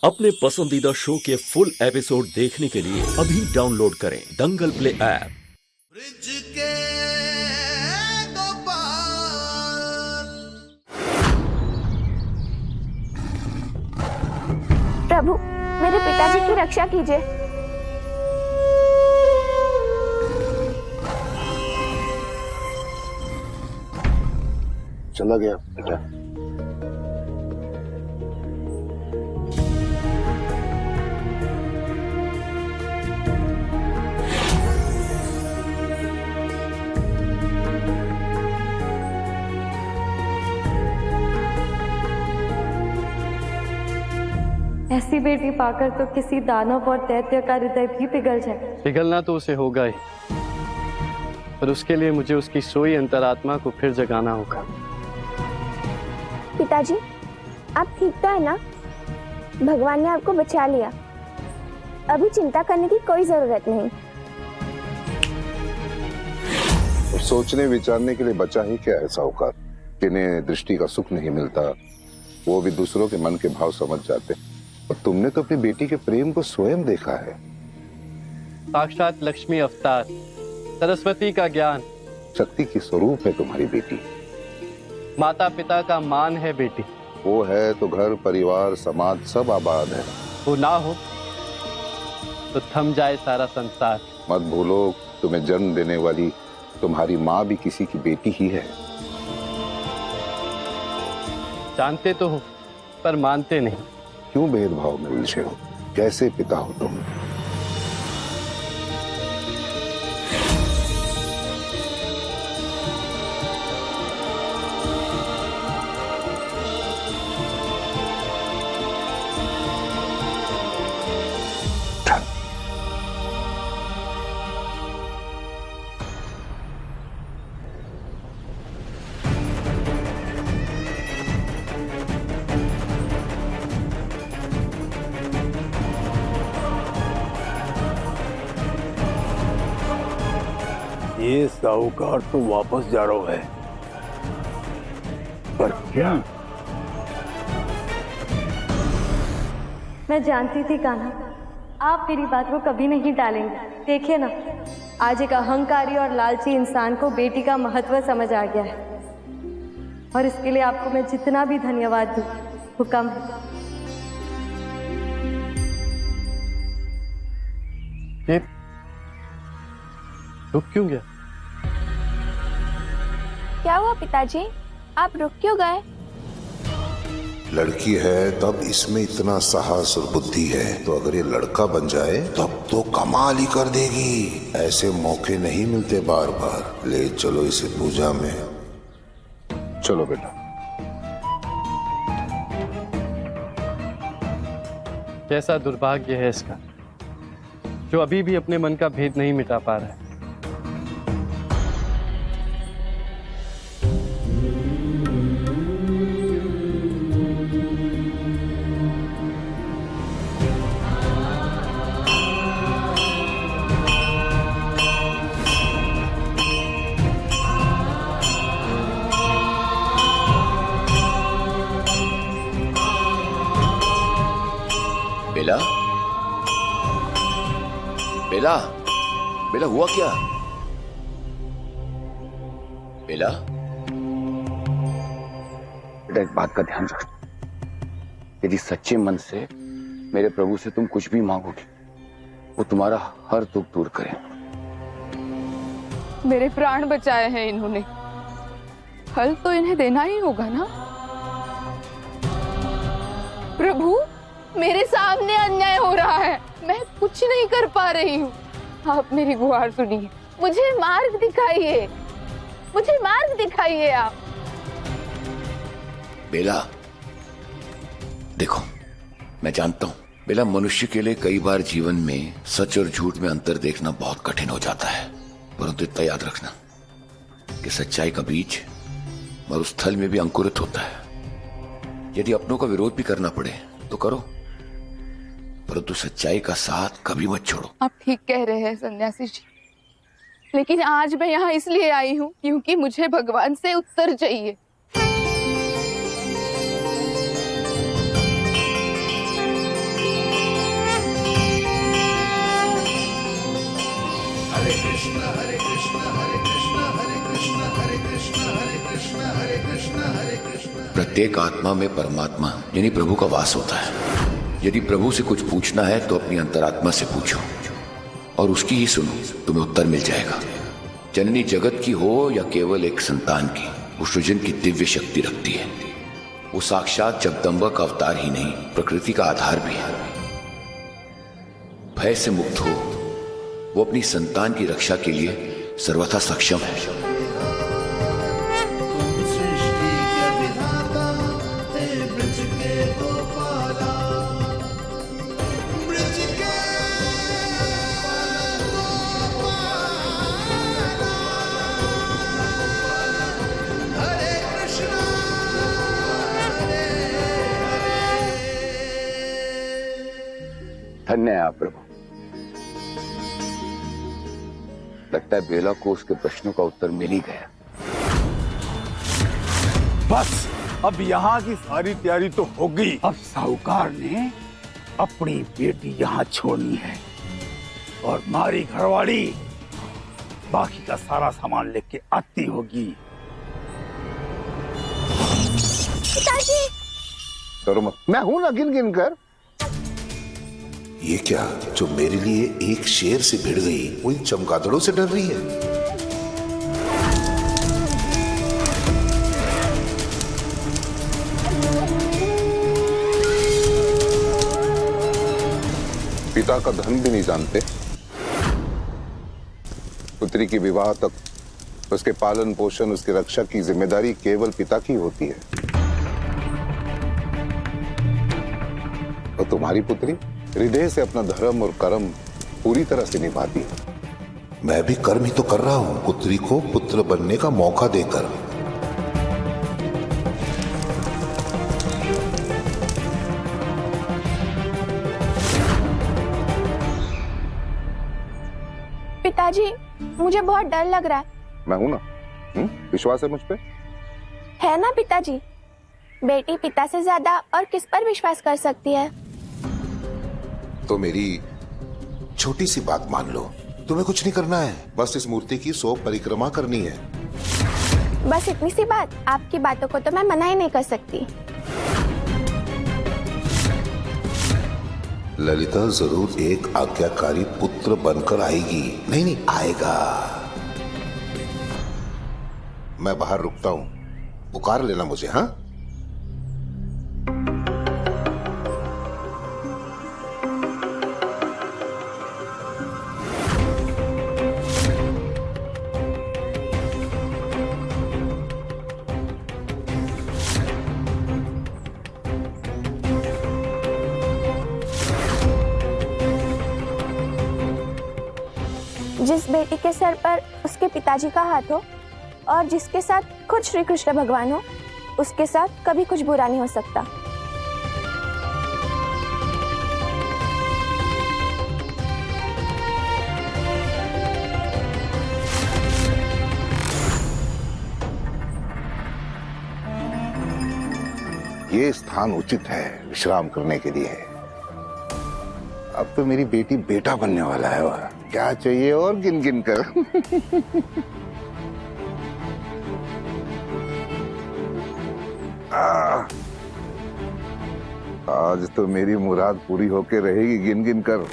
अपने पसंदीदा शो के फुल एपिसोड देखने के लिए अभी डाउनलोड करें दंगल प्ले ऐप। ब्रिज के दो पार। प्रभु, मेरे पिताजी की रक्षा कीजिए। चला गया बेटा। ऐसी बेटी पाकर तो किसी दानव और दैत्य का हृदय भी पिघल जाए। पिघलना तो उसे होगा ही, पर उसके लिए मुझे उसकी सोई अंतरात्मा को फिर जगाना होगा। पिताजी, आप ठीक तो है ना? भगवान ने आपको बचा लिया। अभी चिंता करने की कोई जरूरत नहीं। सोचने विचारने के लिए बचा ही क्या ऐसा औकात, जिन्हें दृष्टि का सुख नहीं मिलता वो भी दूसरों के मन के भाव समझ जाते। और तुमने तो अपनी बेटी के प्रेम को स्वयं देखा है। साक्षात लक्ष्मी अवतार, सरस्वती का ज्ञान, शक्ति की स्वरूप है तुम्हारी बेटी। माता पिता का मान है बेटी। वो है तो घर परिवार समाज सब आबाद है। वो ना हो तो थम जाए सारा संसार। मत भूलो, तुम्हें जन्म देने वाली तुम्हारी माँ भी किसी की बेटी ही है। जानते तो हो पर मानते नहीं। क्यों भेदभाव में उलझे हो? कैसे पिता हो तुम? ये साहूकार तो वापस जा रहा है, पर क्या? मैं जानती थी कान्हा, आप मेरी बात को कभी नहीं टालेंगे। देखिए ना, आज एक अहंकारी और लालची इंसान को बेटी का महत्व समझ आ गया है, और इसके लिए आपको मैं जितना भी धन्यवाद दूं वो कम है। ये रुक क्यों गया? क्या हुआ पिताजी? आप रुक क्यों गए? लड़की है तब इसमें इतना साहस और बुद्धि है, तो अगर ये लड़का बन जाए तब तो कमाल ही कर देगी। ऐसे मौके नहीं मिलते बार बार। ले चलो इसे पूजा में। चलो बेटा। कैसा दुर्भाग्य है इसका, जो अभी भी अपने मन का भेद नहीं मिटा पा रहा है। बेला, बेला, बेला हुआ क्या? बेला, बेटा एक बात का ध्यान रखना, यदि सच्चे मन से मेरे प्रभु से तुम कुछ भी मांगोगे, वो तुम्हारा हर दुख दूर करे। मेरे प्राण बचाए हैं इन्होंने, फल तो इन्हें देना ही होगा ना। प्रभु, मेरे सामने अन्याय हो रहा है, मैं कुछ नहीं कर पा रही हूँ। आप मेरी गुहार सुनिए, मुझे मार्ग दिखाइए, मुझे मार्ग दिखाइए आप। बेला, देखो मैं जानता हूं बेला, मनुष्य के लिए कई बार जीवन में सच और झूठ में अंतर देखना बहुत कठिन हो जाता है, परंतु इतना याद रखना कि सच्चाई का बीज मरुस्थल में भी अंकुरित होता है। यदि अपनों का विरोध भी करना पड़े तो करो, परंतु सच्चाई का साथ कभी मत छोड़ो। आप ठीक कह रहे हैं सन्यासी जी, लेकिन आज मैं यहाँ इसलिए आई हूँ क्योंकि मुझे भगवान से उत्तर चाहिए। प्रत्येक आत्मा में परमात्मा यानी प्रभु का वास होता है। यदि प्रभु से कुछ पूछना है तो अपनी अंतरात्मा से पूछो और उसकी ही सुनो, तुम्हें उत्तर मिल जाएगा। जननी जगत की हो या केवल एक संतान की, वो सृजन की दिव्य शक्ति रखती है। वो साक्षात जगदम्बा का अवतार ही नहीं, प्रकृति का आधार भी है। भय से मुक्त हो, वो अपनी संतान की रक्षा के लिए सर्वथा सक्षम है। धन्य है आप प्रभु। लगता है बेला को उसके प्रश्नों का उत्तर मिल ही गया। बस अब यहाँ की सारी तैयारी तो हो गई। अब साहूकार ने अपनी बेटी यहाँ छोड़नी है और हमारी घरवाली बाकी का सारा सामान लेके आती होगी। पिताजी करो मत, मैं हूं ना गिन गिन कर। ये क्या, जो मेरे लिए एक शेर से भिड़ गई, वो इन चमगादड़ों से डर रही है? पिता का धन भी नहीं जानते। पुत्री की विवाह तक उसके पालन पोषण, उसकी रक्षा की जिम्मेदारी केवल पिता की होती है। और तुम्हारी पुत्री हृदय से अपना धर्म और कर्म पूरी तरह से निभाती है। मैं भी कर्म ही तो कर रहा हूं, पुत्री को पुत्र बनने का मौका देकर। पिताजी मुझे बहुत डर लग रहा है। मैं हूं ना, विश्वास है मुझ पे? है ना पिताजी? बेटी पिता से ज्यादा और किस पर विश्वास कर सकती है? तो मेरी छोटी सी बात मान लो, तुम्हें कुछ नहीं करना है, बस इस मूर्ति की 100 परिक्रमा करनी है। बस इतनी सी बात? आपकी बातों को तो मैं मना ही नहीं कर सकती। ललिता जरूर एक आज्ञाकारी पुत्र बनकर आएगी। नहीं नहीं आएगा। मैं बाहर रुकता हूं, पुकार लेना मुझे। हाँ, जिस बेटी के सर पर उसके पिताजी का हाथ हो और जिसके साथ खुद श्री कृष्ण भगवान हो, उसके साथ कभी कुछ बुरा नहीं हो सकता। ये स्थान उचित है विश्राम करने के लिए। अब तो मेरी बेटी बेटा बनने वाला है। वह क्या चाहिए और गिन गिन कर। आज तो मेरी मुराद पूरी होके रहेगी गिन गिन कर।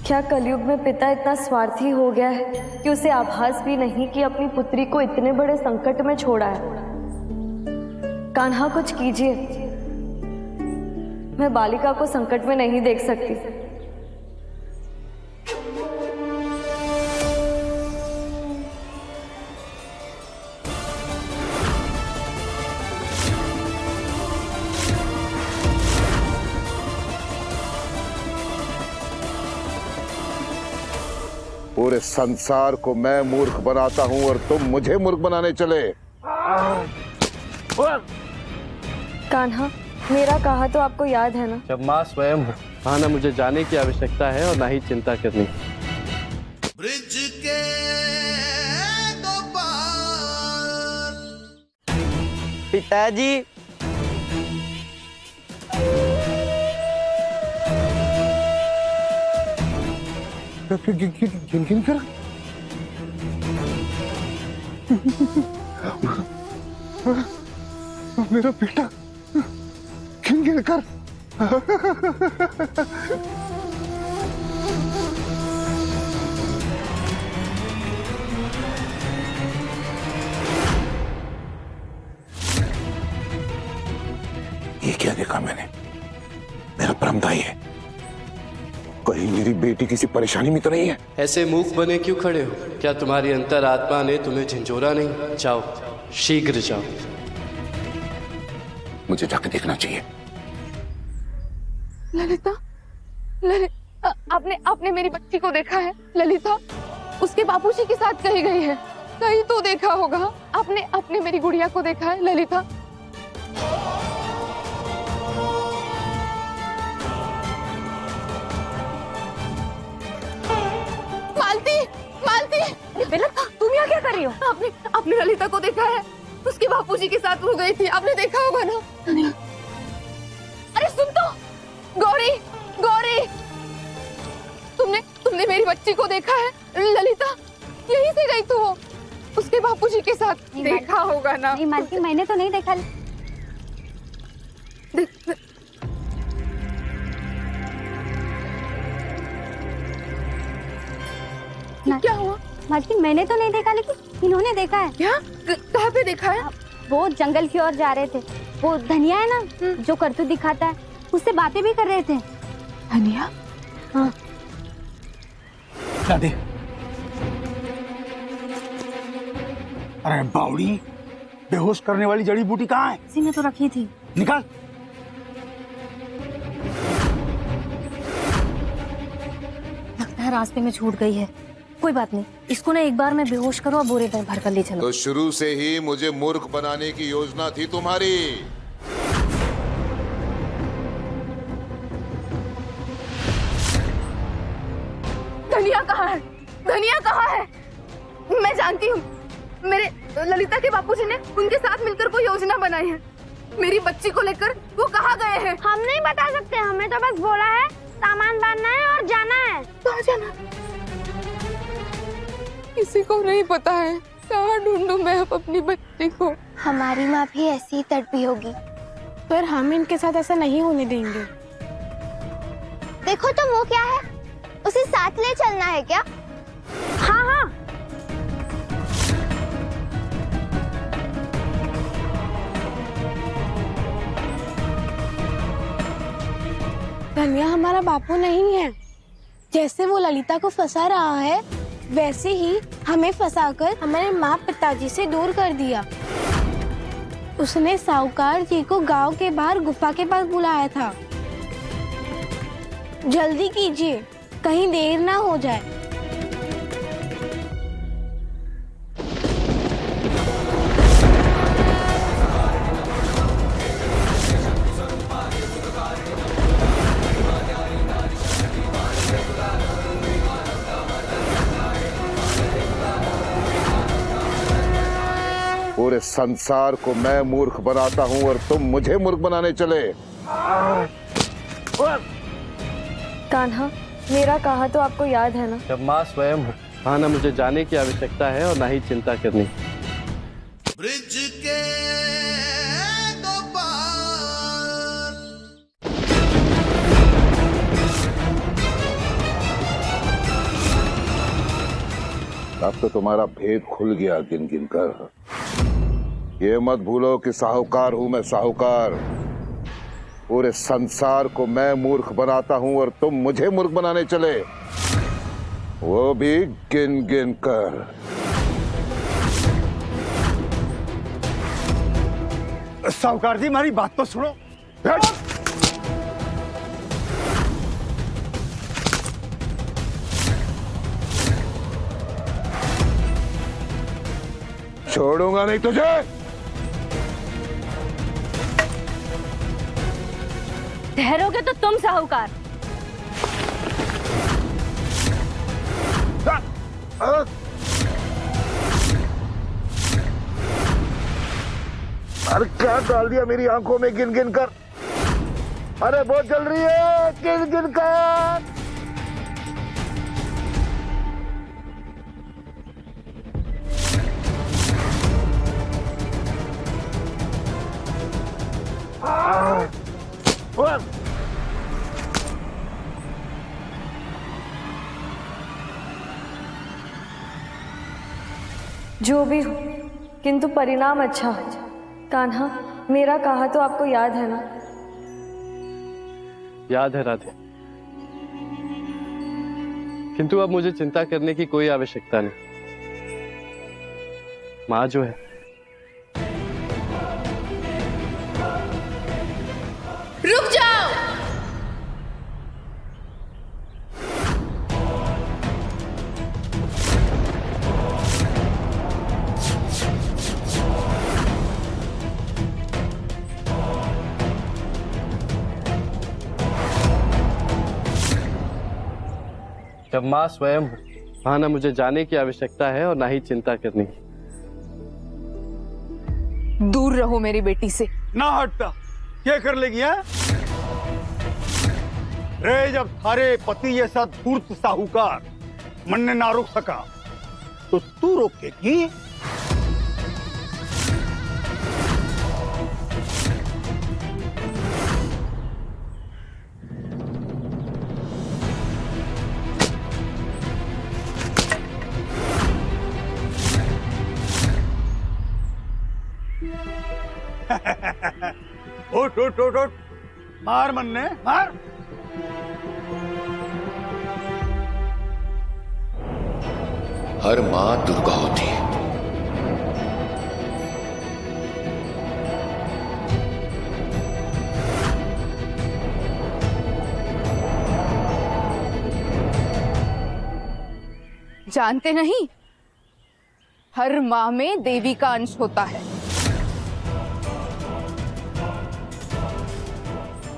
क्या कलयुग में पिता इतना स्वार्थी हो गया है कि उसे आभास भी नहीं कि अपनी पुत्री को इतने बड़े संकट में छोड़ा है? कान्हा कुछ कीजिए, मैं बालिका को संकट में नहीं देख सकती। पूरे संसार को मैं मूर्ख बनाता हूं और तुम मुझे मूर्ख बनाने चले। कान्हा, मेरा कहा तो आपको याद है ना? जब माँ स्वयं हो, वहाँ ना मुझे जाने की आवश्यकता है और ना ही चिंता करनी। ब्रिज के गोपाल। पिताजी, गिन गिन कर। मेरा बेटा गिर कर ये क्या देखा मैंने? मेरा परमदाई है, कहीं मेरी बेटी किसी परेशानी में तो नहीं है? ऐसे मूक बने क्यों खड़े हो? क्या तुम्हारी अंतरात्मा ने तुम्हें झंझोरा नहीं? जाओ, शीघ्र जाओ। मुझे जाके देखना चाहिए। ललिता, आपने मेरी बच्ची को देखा है? ललिता उसके बापूजी के साथ कहीं गई है, कहीं तो देखा होगा। आपने मेरी गुड़िया को देखा है? ललिता, मालती, ललिता तुम यहाँ क्या कर रही हो? आपने ललिता को देखा है? उसके बापूजी के साथ वो गई थी, आपने देखा होगा ना? अरे सुन तो, गौरी, तुमने मेरी बच्ची को देखा है? ललिता यहीं से गई तो वो उसके बापूजी के साथ देखा होगा ना? नहीं मालती, मैंने तो नहीं देखा। क्या हुआ? मालती मैंने तो नहीं देखा, लेकिन इन्होंने देखा है। क्या? कहाँ पे देखा है? वो जंगल की ओर जा रहे थे। वो धनिया है ना जो करतूत दिखाता है, उससे बातें भी कर रहे थे। धनिया? हाँ। दादी, अरे बावड़ी, बेहोश करने वाली जड़ी बूटी कहाँ है? इसी में तो रखी थी। निकाल। लगता है रास्ते में छूट गई है। कोई बात नहीं, इसको ना एक बार मैं बेहोश करूँ और बोरे में भर कर ले चलो। तो शुरू से ही मुझे मूर्ख बनाने की योजना थी तुम्हारी। धनिया कहाँ है? धनिया कहाँ है? मैं जानती हूँ, मेरे ललिता के बापूजी ने उनके साथ मिलकर कोई योजना बनाई है। मेरी बच्ची को लेकर वो कहाँ गए हैं? हम नहीं बता सकते, हमने तो बस बोला है सामान बांधना है और जाना है। कहाँ जाना? किसी को नहीं पता है। कहाँ ढूंढूं मैं अब अपनी बच्ची को? हमारी माँ भी ऐसी ही तड़पी होगी, पर हम इनके साथ ऐसा नहीं होने देंगे। देखो तो वो क्या है, उसे साथ ले चलना है क्या? हाँ हाँ। धनिया हमारा बापू नहीं है। जैसे वो ललिता को फंसा रहा है, वैसे ही हमें फंसाकर हमारे माँ पिताजी से दूर कर दिया। उसने साहूकार जी को गांव के बाहर गुफा के पास बुलाया था। जल्दी कीजिए, कहीं देर ना हो जाए। पूरे संसार को मैं मूर्ख बनाता हूँ और तुम मुझे मूर्ख बनाने चले। कान्हा, मेरा कहा तो आपको याद है ना? जब माँ स्वयं हो, वहाँ ना मुझे जाने की आवश्यकता है और ना ही चिंता करनी। ब्रिज के दो पार। अब तो तुम्हारा भेद खुल गया गिन गिन कर। ये मत भूलो कि साहूकार हूं मैं, साहूकार। पूरे संसार को मैं मूर्ख बनाता हूं और तुम मुझे मूर्ख बनाने चले, वो भी गिन गिन कर। साहूकार जी, हमारी बात तो सुनो। छोड़ूंगा नहीं तुझे। ठहरोगे तो तुम साहूकार। अरे क्या डाल दिया मेरी आंखों में गिन गिन कर? अरे बहुत जल रही है, गिन गिन कर। जो भी हो, किंतु परिणाम अच्छा हो। कान्हा, मेरा कहा तो आपको याद है ना? याद है राधे, किंतु अब मुझे चिंता करने की कोई आवश्यकता नहीं। माँ जो है, रुक जाओ। जब माँ स्वयं हो, वहां ना मुझे जाने की आवश्यकता है और ना ही चिंता करने की। दूर रहो मेरी बेटी से। ना हटता क्या कर लेगी है? रे, जब थारे पति जैसा धूर्त साहूकार मन ने ना रोक सका तो तू रोकेगी? उठ उठ उठ उठ, मार मन्ने मार। हर मां दुर्गा होती है। जानते नहीं, हर माँ में देवी का अंश होता है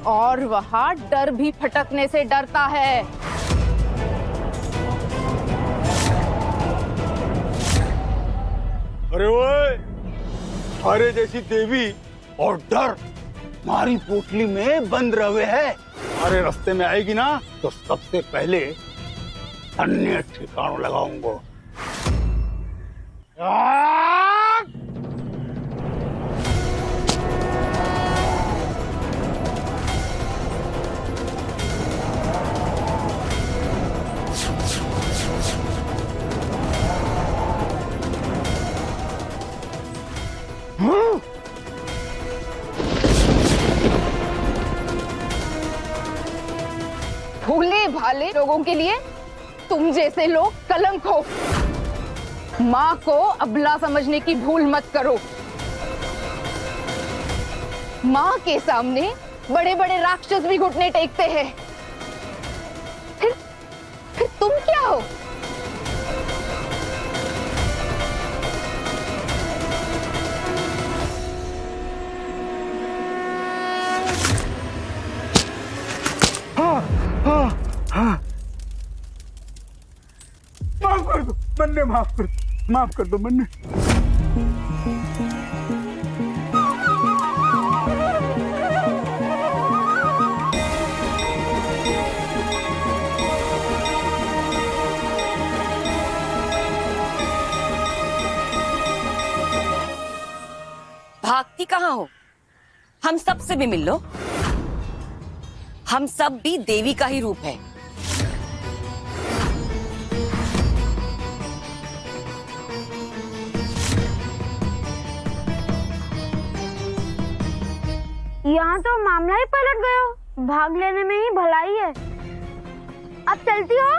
और वहां डर भी फटकने से डरता है। अरे ओए, थारे जैसी देवी और डर हमारी पोटली में बंद रहे है। हमारे रास्ते में आएगी ना तो सबसे पहले अन्य ठिकानों लगाऊंगा। भोले भाले लोगों के लिए तुम जैसे लोग कलंक हो। माँ को अबला समझने की भूल मत करो। माँ के सामने बड़े बड़े राक्षस भी घुटने टेकते हैं। फिर तुम क्या हो? माफ कर दो मन्ने, माफ कर दो मन्ने। भागती कहाँ हो? हम सब से भी मिल लो। हम सब भी देवी का ही रूप है। यहाँ तो मामला ही पलट गया। भाग लेने में ही भलाई है। अब चलती हो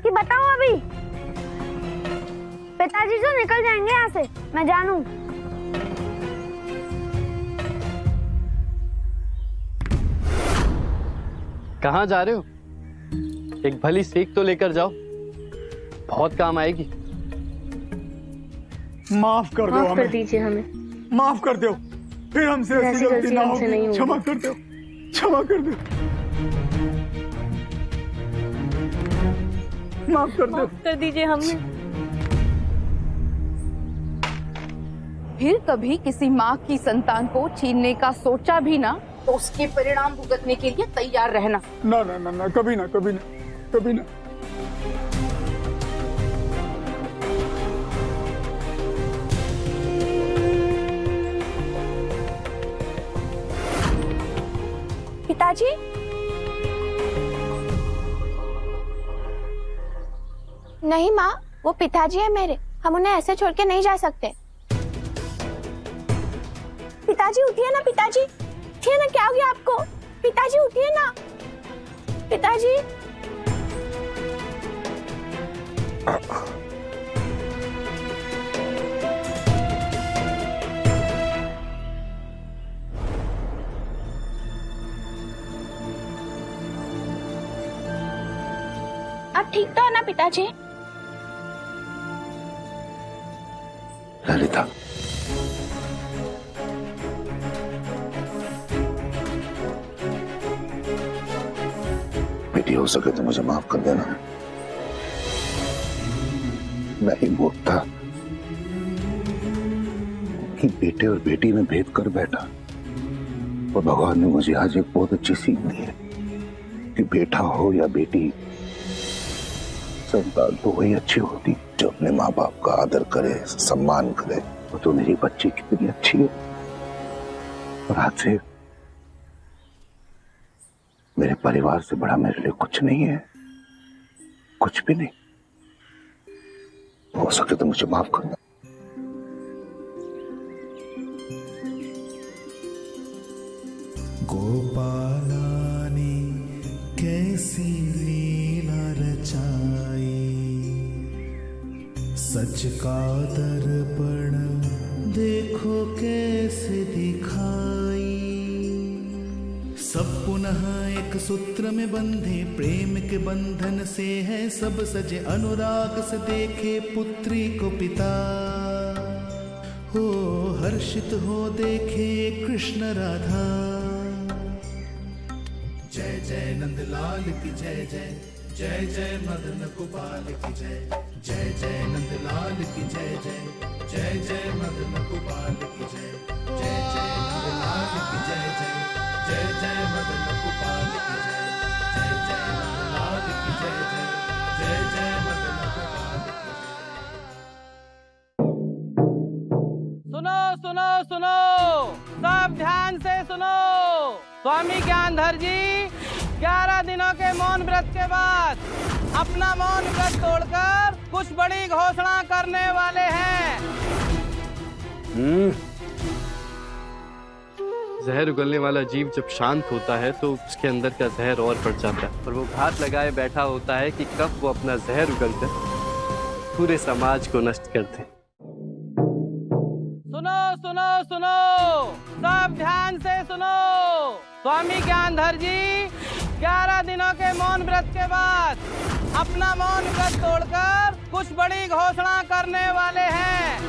कि बताऊं अभी? पिताजी तो निकल जाएंगे यहाँ से, मैं जानू। कहाँ जा रहे हो? एक भली सीख तो लेकर जाओ, बहुत काम आएगी। माफ कर दो हमें। माफ कर दीजिए हमें। माफ कर दो, फिर हमसे ऐसी गलती ना होगी। क्षमा कर दो, क्षमा कर दो, माफ कर दो। माफ कर दीजिए हमें। फिर कभी किसी माँ की संतान को छीनने का सोचा भी ना तो उसके परिणाम भुगतने के लिए तैयार रहना। ना ना ना ना, कभी ना, कभी ना, कभी ना। पिताजी, नहीं माँ, वो पिताजी है मेरे। हम उन्हें ऐसे छोड़ के नहीं जा सकते। पिताजी उठिए ना, पिताजी उठिए ना, क्या हो गया आपको? पिताजी उठिए ना, पिताजी। आप ठीक तो हो ना पिताजी? ललिता, बेटी हो सके तो मुझे माफ कर देना। मैं ही मूर्ख था कि बेटे और बेटी में भेद कर बैठा, और भगवान ने मुझे आज एक बहुत अच्छी सीख दी है कि बेटा हो या बेटी, संतान तो वही अच्छी होती जो अपने माँ बाप का आदर करे, सम्मान करे। वो तो मेरी बच्ची कितनी अच्छी है, और आज से मेरे परिवार से बड़ा मेरे लिए कुछ नहीं है, कुछ भी नहीं। हो सके तो मुझे माफ करना। गोपाला ने कैसी लीला रचाई, सच का दर्पण देखो कैसे दिखाई। सब पुनः एक सूत्र में बंधे, प्रेम के बंधन से है सब सजे। अनुराग से देखे पुत्री को पिता, हो हर्षित हो देखे कृष्ण राधा। जय जय नंदलाल की जय जय, जय जय मदन गोपाल की जय। जय जय नंदलाल की जय जय, जय जय मदन गोपाल की जय। जय जय नंदलाल की जय जय, जय जय मदन गोपाल की जय। जय जय नंदलाल की जय जय, जय जय मदन गोपाल की जय। सुनो सुनो सुनो, सब ध्यान से सुनो। स्वामी ज्ञानधर जी 11 दिनों के मौन व्रत के बाद अपना मौन व्रत तोड़कर कुछ बड़ी घोषणा करने वाले हैं। जहर उगलने वाला जीव जब शांत होता है तो उसके अंदर का जहर और बढ़ जाता है, और वो घात लगाए बैठा होता है कि कब वो अपना जहर उगलकर पूरे समाज को नष्ट कर दे। सुनो सुनो सुनो, सब ध्यान से सुनो। स्वामी ज्ञानधर जी 11 दिनों के मौन व्रत के बाद अपना मौन व्रत तोड़कर कुछ बड़ी घोषणा करने वाले हैं।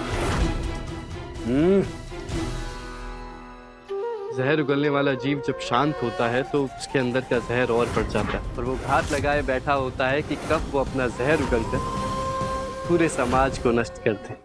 जहर उगलने वाला जीव जब शांत होता है तो उसके अंदर का जहर और बढ़ जाता है, और वो घात लगाए बैठा होता है कि कब वो अपना जहर उगलकर पूरे समाज को नष्ट कर दे।